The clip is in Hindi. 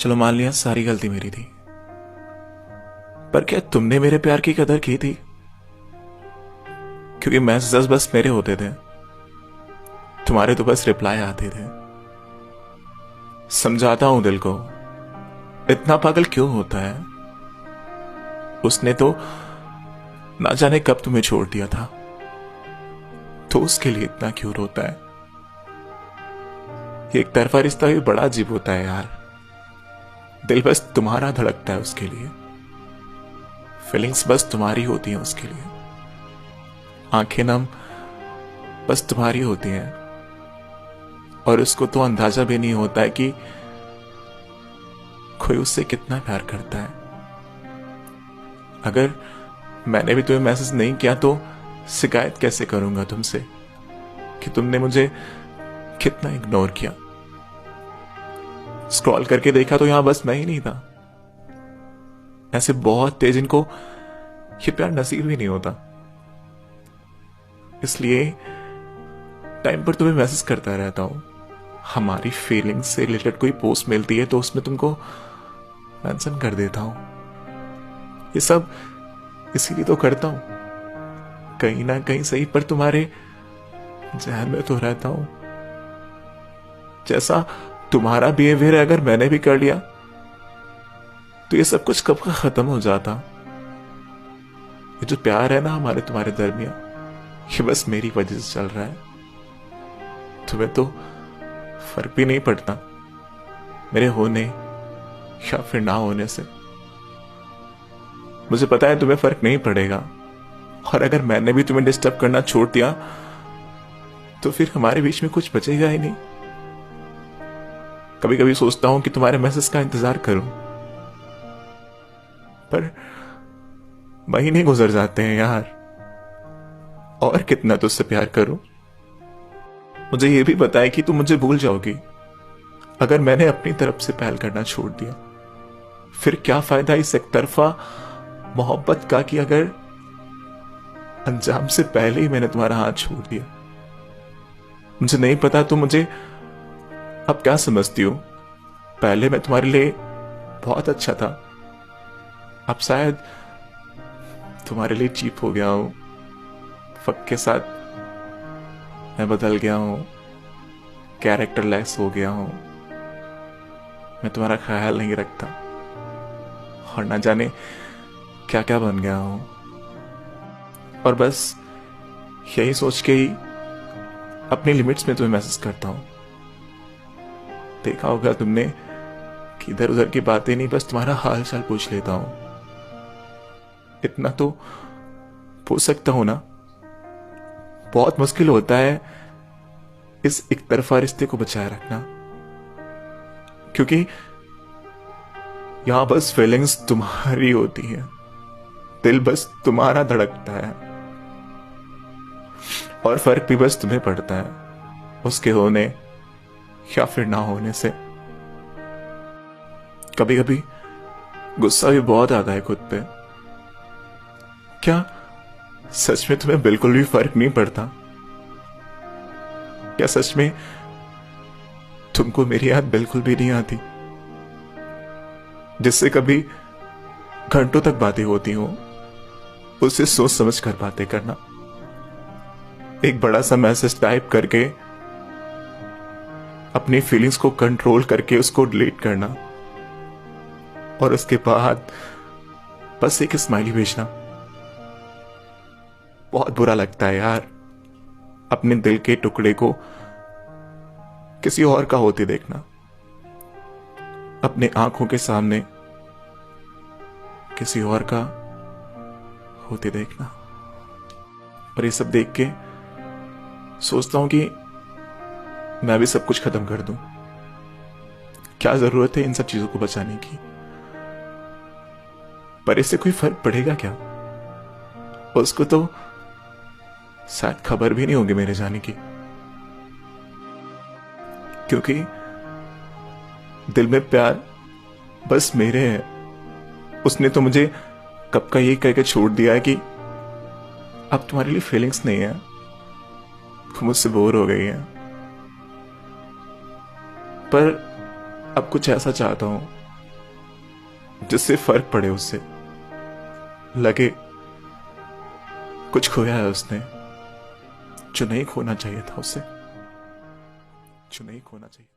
चलो मान लिया सारी गलती मेरी थी, पर क्या तुमने मेरे प्यार की कदर की थी? क्योंकि मैसेजेस बस मेरे होते थे, तुम्हारे तो बस रिप्लाई आते थे। समझाता हूं दिल को, इतना पागल क्यों होता है? उसने तो ना जाने कब तुम्हें छोड़ दिया था, तो उसके लिए इतना क्यों रोता है? ये एक तरफा रिश्ता भी बड़ा अजीब होता है यार। दिल बस तुम्हारा धड़कता है उसके लिए, फीलिंग्स बस तुम्हारी होती हैं उसके लिए, आंखें नम बस तुम्हारी होती हैं, और उसको तो अंदाजा भी नहीं होता है कि कोई उससे कितना प्यार करता है। अगर मैंने भी तुम्हें मैसेज नहीं किया तो शिकायत कैसे करूंगा तुमसे कि तुमने मुझे कितना इग्नोर किया? स्क्रॉल करके देखा तो यहां बस मैं ही नहीं था। ऐसे बहुत तेज इनको ये प्यार नसीब ही नहीं होता, इसलिए टाइम पर तुम्हें मैसेज करता रहता हूं। हमारी फीलिंग्स से रिलेटेड कोई पोस्ट मिलती है तो उसमें तुमको मेंशन कर देता हूं। ये सब इसीलिए तो करता हूं, कहीं ना कहीं सही पर तुम्हारे जहन में तो रहता हूं। जैसा तुम्हारा बिहेवियर अगर मैंने भी कर लिया तो ये सब कुछ कब का खत्म हो जाता। ये जो प्यार है ना हमारे तुम्हारे दरमियान, ये बस मेरी वजह से चल रहा है। तुम्हें तो फर्क भी नहीं पड़ता मेरे होने या फिर ना होने से। मुझे पता है तुम्हें फर्क नहीं पड़ेगा, और अगर मैंने भी तुम्हें डिस्टर्ब करना छोड़ दिया तो फिर हमारे बीच में कुछ बचेगा ही नहीं। कभी कभी सोचता हूं कि तुम्हारे मैसेज का इंतजार करूं, पर महीने गुजर जाते हैं यार, और कितना तुझसे प्यार करूं। मुझे यह भी पता है कि तुम मुझे भूल जाओगी अगर मैंने अपनी तरफ से पहल करना छोड़ दिया। फिर क्या फायदा इस एक तरफा मोहब्बत का कि अगर अंजाम से पहले ही मैंने तुम्हारा हाथ छोड़ दिया। मुझे नहीं पता तुम मुझे अब क्या समझती हो। पहले मैं तुम्हारे लिए बहुत अच्छा था, अब शायद तुम्हारे लिए चीप हो गया हूं। वक्त के साथ मैं बदल गया हूं, कैरेक्टर लेस हो गया हूं। मैं तुम्हारा ख्याल नहीं रखता और ना जाने क्या क्या बन गया हूं। और बस यही सोच के ही अपनी लिमिट्स में तुम्हें मैसेज करता हूं। देखा होगा तुमने कि इधर उधर की बातें नहीं, बस तुम्हारा हाल चाल पूछ लेता हूं। इतना तो पूछ सकता हूं ना। बहुत मुश्किल होता है इस एक तरफा रिश्ते को बचाए रखना, क्योंकि यहां बस फीलिंग्स तुम्हारी होती हैं, दिल बस तुम्हारा धड़कता है, और फर्क भी बस तुम्हें पड़ता है उसके होने या फिर ना होने से। कभी कभी गुस्सा भी बहुत आता है खुद पे। क्या सच में तुम्हें बिल्कुल भी फर्क नहीं पड़ता? क्या सच में तुमको मेरी याद बिल्कुल भी नहीं आती? जिससे कभी घंटों तक बातें होती हो उससे सोच समझ कर बातें करना, एक बड़ा सा मैसेज टाइप करके अपनी फीलिंग्स को कंट्रोल करके उसको डिलीट करना, और उसके बाद बस एक स्माइली भेजना। बहुत बुरा लगता है यार अपने दिल के टुकड़े को किसी और का होते देखना, अपने आंखों के सामने किसी और का होते देखना। और ये सब देख के सोचता हूं कि मैं भी सब कुछ खत्म कर दूं। क्या जरूरत है इन सब चीजों को बचाने की? पर इससे कोई फर्क पड़ेगा क्या? उसको तो शायद खबर भी नहीं होगी मेरे जाने की, क्योंकि दिल में प्यार बस मेरे है। उसने तो मुझे कब का ये कह के छोड़ दिया है कि अब तुम्हारे लिए फीलिंग्स नहीं है, तुम मुझसे बोर हो गई है। पर अब कुछ ऐसा चाहता हूं जिससे फर्क पड़े, उससे लगे कुछ खोया है उसने, जो नहीं खोना चाहिए था उसे, जो नहीं खोना चाहिए।